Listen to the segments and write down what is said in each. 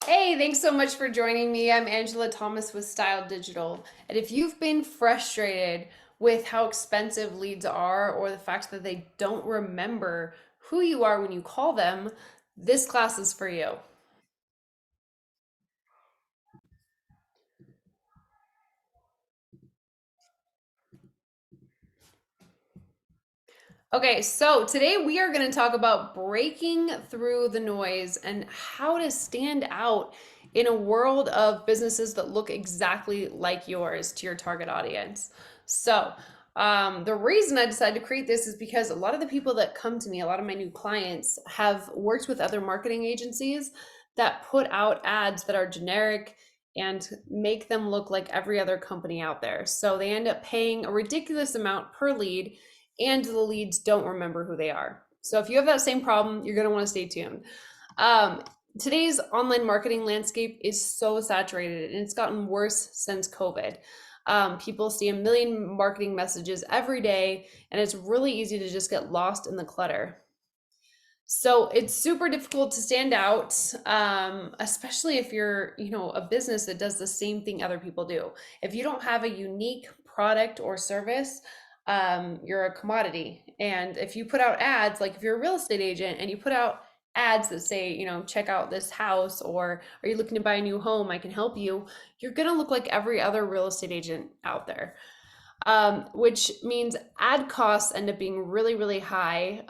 Hey, thanks so much for joining me. I'm Angela Thomas with Styyled Digital. And if you've been frustrated with how expensive leads are or the fact that they don't remember who you are when you call them, this class is for you. Okay, so today we are going to talk about breaking through the noise and how to stand out in a world of businesses that look exactly like yours to your target audience. So, the reason I decided to create this is because a lot of the people that come to me, a lot of my new clients, have worked with other marketing agencies that put out ads that are generic and make them look like every other company out there. So they end up paying a ridiculous amount per lead and the leads don't remember who they are. So if you have that same problem, you're going to want to stay tuned. Um, Today's online marketing landscape is so saturated and it's gotten worse since COVID. People see a million marketing messages every day, and it's really easy to just get lost in the clutter. So it's super difficult to stand out, especially if you're, a business that does the same thing other people do. If you don't have a unique product or service, you're a commodity. And if you put out ads, like if you're a real estate agent and you put out ads that say, check out this house, or are you looking to buy a new home? I can help you. You're gonna look like every other real estate agent out there, which means ad costs end up being really, really high.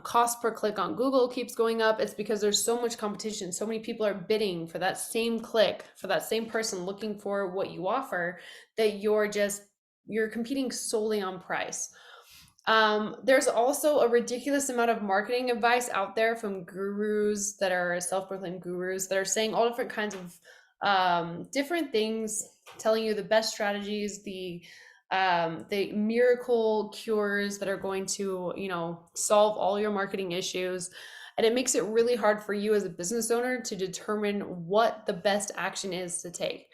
Cost per click on Google keeps going up. It's because there's so much competition. So many people are bidding for that same click, for that same person looking for what you offer, that you're competing solely on price. There's also a ridiculous amount of marketing advice out there from gurus that are self-proclaimed gurus that are saying all different kinds of different things, telling you the best strategies, the miracle cures that are going to, solve all your marketing issues. And it makes it really hard for you as a business owner to determine what the best action is to take.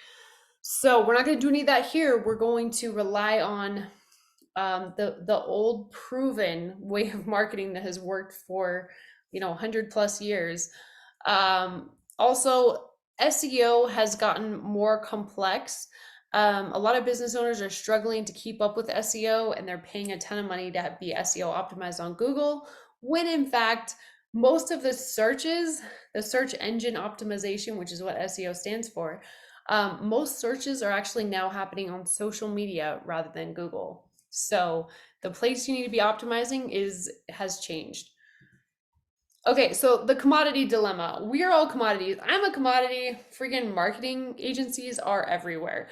So we're not going to do any of that here. We're going to rely on the old proven way of marketing that has worked for 100 plus years. Also, SEO has gotten more complex. A lot of business owners are struggling to keep up with SEO, and they're paying a ton of money to be SEO optimized on Google, when in fact most of the searches, the search engine optimization, which is what SEO stands for, most searches are actually now happening on social media rather than Google. So the place you need to be optimizing is has changed. Okay, so the commodity dilemma. We are all commodities. I'm a commodity. Freaking marketing agencies are everywhere.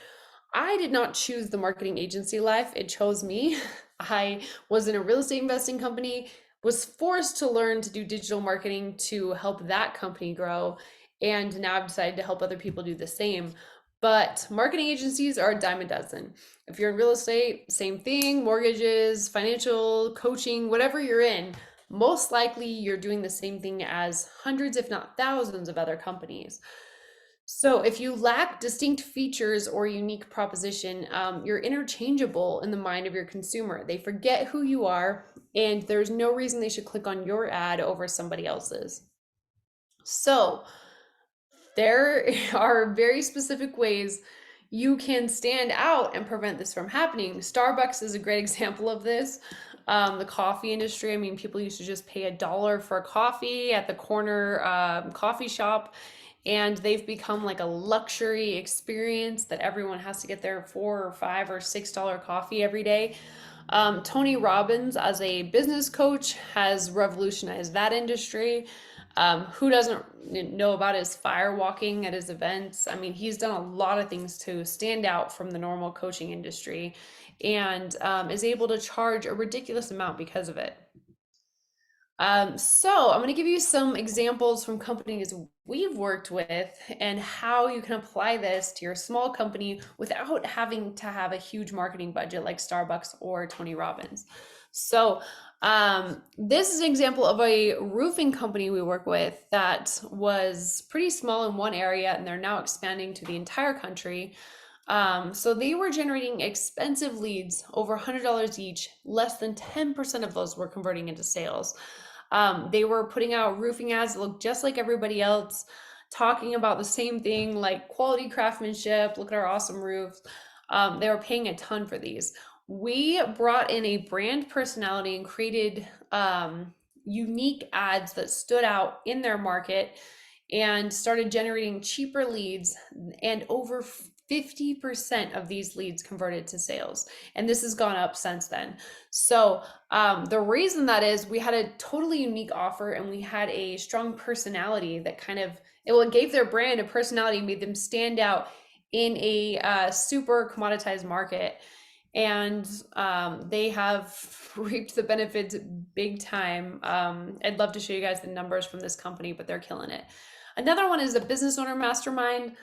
I did not choose the marketing agency life. It chose me. I was in a real estate investing company, was forced to learn to do digital marketing to help that company grow, and now I've decided to help other people do the same. But marketing agencies are a dime a dozen. If you're in real estate, same thing, mortgages, financial, coaching, whatever you're in, most likely you're doing the same thing as hundreds, if not thousands, of other companies. So if you lack distinct features or unique proposition, you're interchangeable in the mind of your consumer. They forget who you are, and there's no reason they should click on your ad over somebody else's. So there are very specific ways you can stand out and prevent this from happening. Starbucks is a great example of this. The coffee industry, I mean, people used to just pay $1 for a coffee at the corner coffee shop, and they've become like a luxury experience that everyone has to get their $4 or $5 or $6 coffee every day. Tony Robbins, as a business coach, has revolutionized that industry. Who doesn't know about his fire walking at his events? I mean, he's done a lot of things to stand out from the normal coaching industry, and is able to charge a ridiculous amount because of it. So I'm going to give you some examples from companies we've worked with and how you can apply this to your small company without having to have a huge marketing budget like Starbucks or Tony Robbins. So this is an example of a roofing company we work with that was pretty small in one area, and they're now expanding to the entire country. So they were generating expensive leads, over $100 each. Less than 10% of those were converting into sales. They were putting out roofing ads that looked just like everybody else. talking about the same thing, like quality craftsmanship, look at our awesome roofs. They were paying a ton for these. We brought in a brand personality and created unique ads that stood out in their market and started generating cheaper leads, and over 50% of these leads converted to sales. And this has gone up since then. So the reason that is, we had a totally unique offer and we had a strong personality that kind of, it gave their brand a personality, made them stand out in a super commoditized market. And they have reaped the benefits big time. I'd love to show you guys the numbers from this company, but they're killing it. Another one is a business owner mastermind.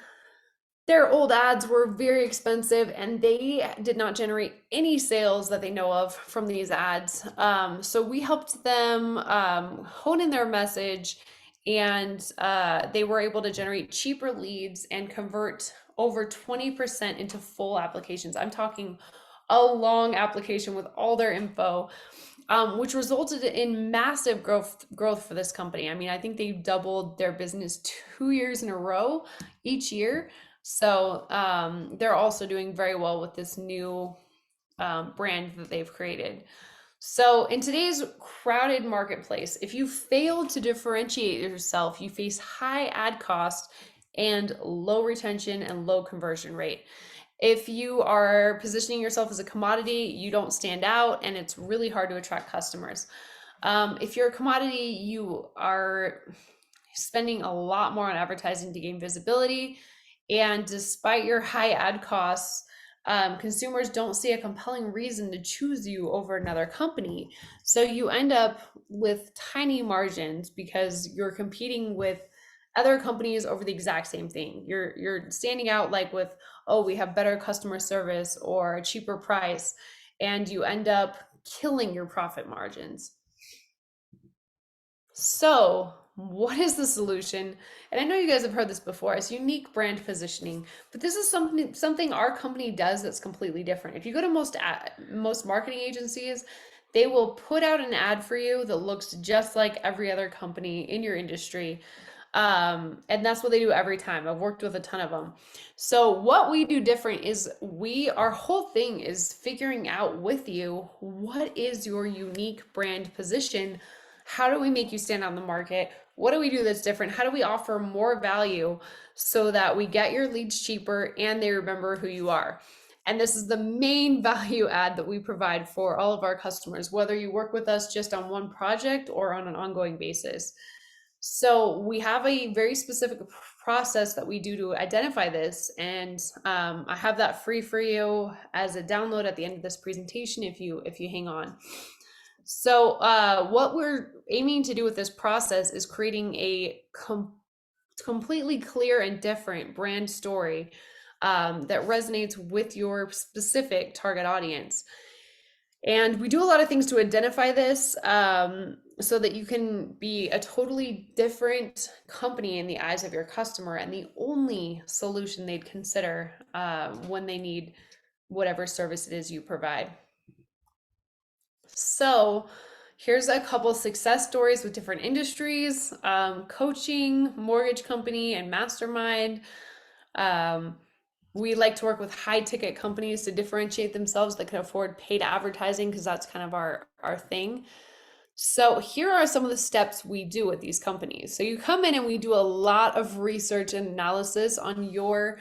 Their old ads were very expensive and they did not generate any sales that they know of from these ads. So we helped them hone in their message, and they were able to generate cheaper leads and convert over 20% into full applications. I'm talking a long application with all their info, which resulted in massive growth for this company. I mean, I think they doubled their business 2 years in a row each year. So they're also doing very well with this new brand that they've created. So in today's crowded marketplace, if you fail to differentiate yourself, you face high ad cost and low retention and low conversion rate. If you are positioning yourself as a commodity, you don't stand out and it's really hard to attract customers. If you're a commodity, you are spending a lot more on advertising to gain visibility. And despite your high ad costs, consumers don't see a compelling reason to choose you over another company. So you end up with tiny margins because you're competing with other companies over the exact same thing. You're standing out like with, oh, we have better customer service or a cheaper price, and you end up killing your profit margins. So, what is the solution? And I know you guys have heard this before, it's unique brand positioning, but this is something our company does that's completely different. If you go to most marketing agencies, they will put out an ad for you that looks just like every other company in your industry. And that's what they do every time. I've worked with a ton of them. So what we do different is our whole thing is figuring out with you, what is your unique brand position? How do we make you stand out in the market? What do we do that's different? How do we offer more value so that we get your leads cheaper and they remember who you are? And this is the main value add that we provide for all of our customers, whether you work with us just on one project or on an ongoing basis. So we have a very specific process that we do to identify this, and I have that free for you as a download at the end of this presentation if you hang on. So what we're aiming to do with this process is creating a completely clear and different brand story that resonates with your specific target audience. And we do a lot of things to identify this so that you can be a totally different company in the eyes of your customer and the only solution they'd consider when they need whatever service it is you provide. So here's a couple success stories with different industries, coaching, mortgage company, and mastermind. We like to work with high ticket companies to differentiate themselves that can afford paid advertising because that's kind of our thing. So here are some of the steps we do with these companies. So you come in and we do a lot of research and analysis on your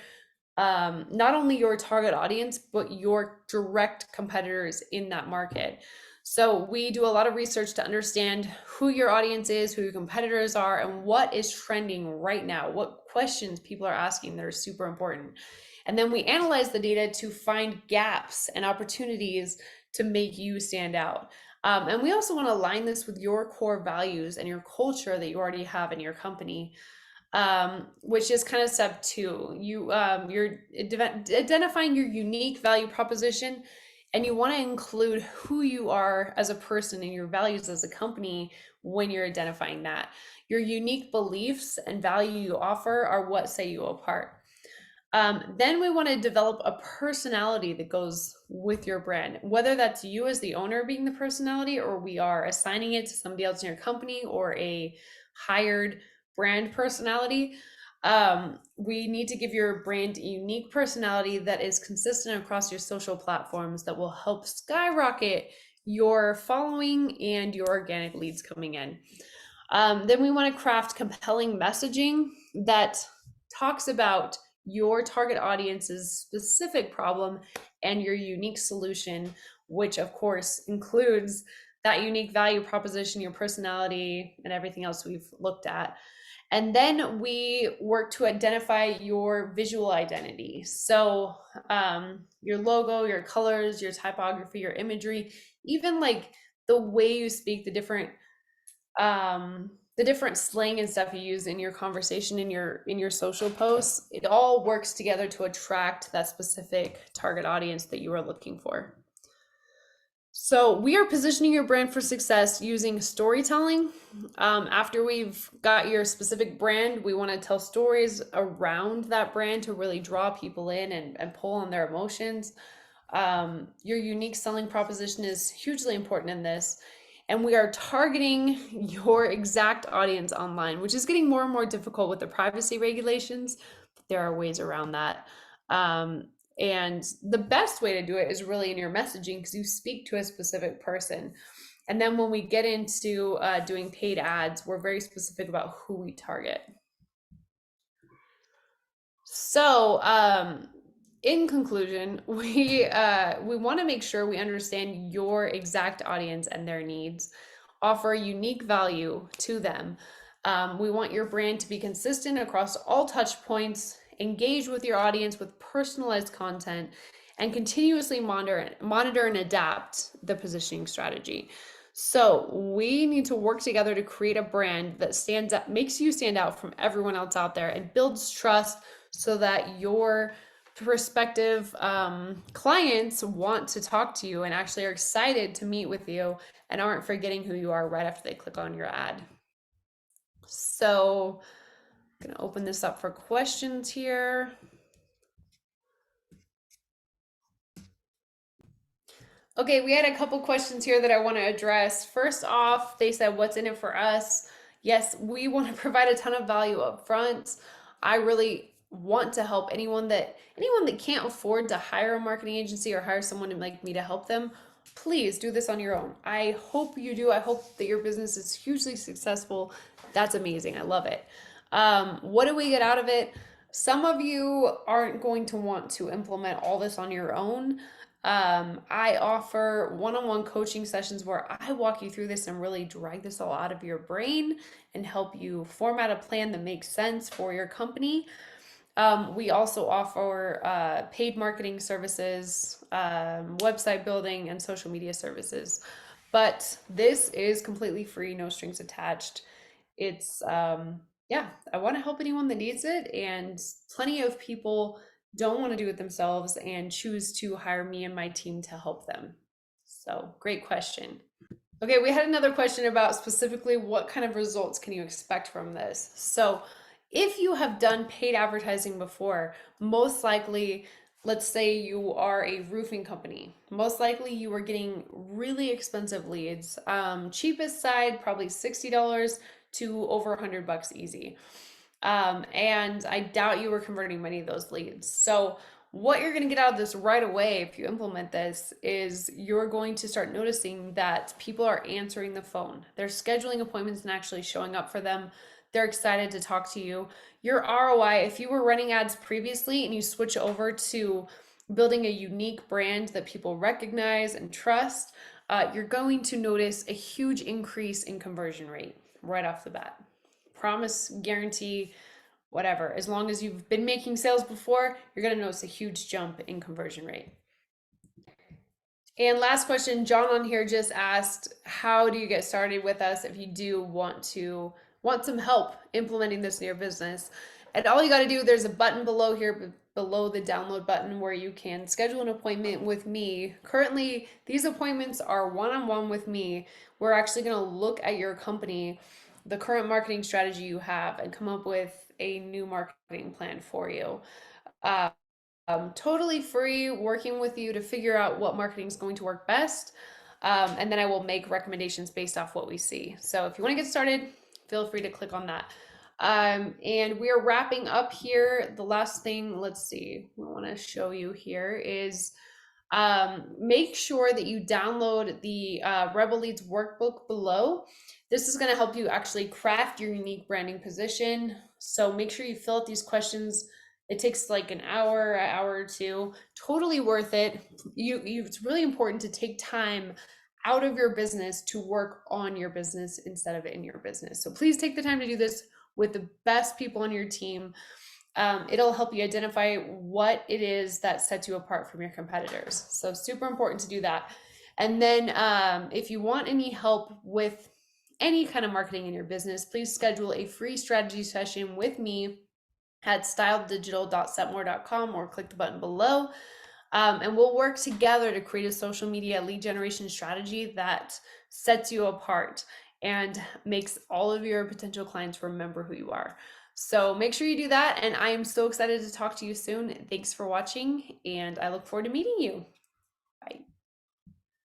not only your target audience, but your direct competitors in that market. So we do a lot of research to understand who your audience is, who your competitors are, and what is trending right now, what questions people are asking that are super important. And then we analyze the data to find gaps and opportunities to make you stand out. And we also want to align this with your core values and your culture that you already have in your company, which is kind of step two. You're identifying your unique value proposition, and you want to include who you are as a person and your values as a company when you're identifying that. Your unique beliefs and value you offer are what set you apart. Then we want to develop a personality that goes with your brand, whether that's you as the owner being the personality, or we are assigning it to somebody else in your company or a hired brand personality. We need to give your brand a unique personality that is consistent across your social platforms that will help skyrocket your following and your organic leads coming in. Then we want to craft compelling messaging that talks about your target audience's specific problem and your unique solution, which of course includes that unique value proposition, your personality, and everything else we've looked at. And then we work to identify your visual identity. So, your logo, your colors, your typography, your imagery, even like the way you speak, the different slang and stuff you use in your conversation, in your social posts, it all works together to attract that specific target audience that you are looking for. So we are positioning your brand for success using storytelling. After we've got your specific brand, we want to tell stories around that brand to really draw people in and pull on their emotions. Your unique selling proposition is hugely important in this. And we are targeting your exact audience online, which is getting more and more difficult with the privacy regulations. But there are ways around that. And the best way to do it is really in your messaging because you speak to a specific person. And then when we get into doing paid ads, we're very specific about who we target. So, in conclusion, we want to make sure we understand your exact audience and their needs, offer unique value to them. We want your brand to be consistent across all touch points, engage with your audience with personalized content, and continuously monitor and adapt the positioning strategy. So we need to work together to create a brand that stands up, makes you stand out from everyone else out there, and builds trust so that your prospective clients want to talk to you and actually are excited to meet with you and aren't forgetting who you are right after they click on your ad. So I'm going to open this up for questions here. Okay, we had a couple questions here that I want to address. First off, they said, what's in it for us? Yes, we want to provide a ton of value up front. I really want to help anyone that can't afford to hire a marketing agency or hire someone like me to help them. Please do this on your own. I hope you do. I hope that your business is hugely successful. That's amazing. I love it. What do we get out of it? Some of you aren't going to want to implement all this on your own. I offer one-on-one coaching sessions where I walk you through this and really drag this all out of your brain and help you format a plan that makes sense for your company. We also offer paid marketing services, website building, and social media services. But this is completely free, no strings attached. It's, yeah, I want to help anyone that needs it. And plenty of people don't want to do it themselves and choose to hire me and my team to help them. So, great question. Okay, we had another question about specifically what kind of results can you expect from this? So, if you have done paid advertising before, most likely, let's say you are a roofing company, most likely you are getting really expensive leads. Cheapest side, probably $60 to over $100 easy. And I doubt you were converting many of those leads. So, what you're going to get out of this right away if you implement this is you're going to start noticing that people are answering the phone. They're scheduling appointments and actually showing up for them. They're excited to talk to you. Your ROI, if you were running ads previously and you switch over to building a unique brand that people recognize and trust, you're going to notice a huge increase in conversion rate right off the bat. Promise, guarantee, whatever. As long as you've been making sales before, you're going to notice a huge jump in conversion rate. And last question, John on here just asked, how do you get started with us if you do want some help implementing this in your business? And all you got to do, there's a button below here, below the download button, where you can schedule an appointment with me. Currently, these appointments are one-on-one with me. We're actually going to look at your company, the current marketing strategy you have, and come up with a new marketing plan for you. Totally free, working with you to figure out what marketing is going to work best. And then I will make recommendations based off what we see. So if you want to get started, feel free to click on that. And we're wrapping up here. The last thing, let's see, I want to show you here is make sure that you download the Rebel Leads workbook below. This is going to help you actually craft your unique branding position. So make sure you fill out these questions. It takes like an hour or two. Totally worth it. It's really important to take time out of your business to work on your business instead of in your business. So please take the time to do this with the best people on your team. It'll help you identify what it is that sets you apart from your competitors. So super important to do that. And then if you want any help with any kind of marketing in your business, please schedule a free strategy session with me at styleddigital.setmore.com or click the button below. And we'll work together to create a social media lead generation strategy that sets you apart and makes all of your potential clients remember who you are. So make sure you do that. And I am so excited to talk to you soon. Thanks for watching, and I look forward to meeting you.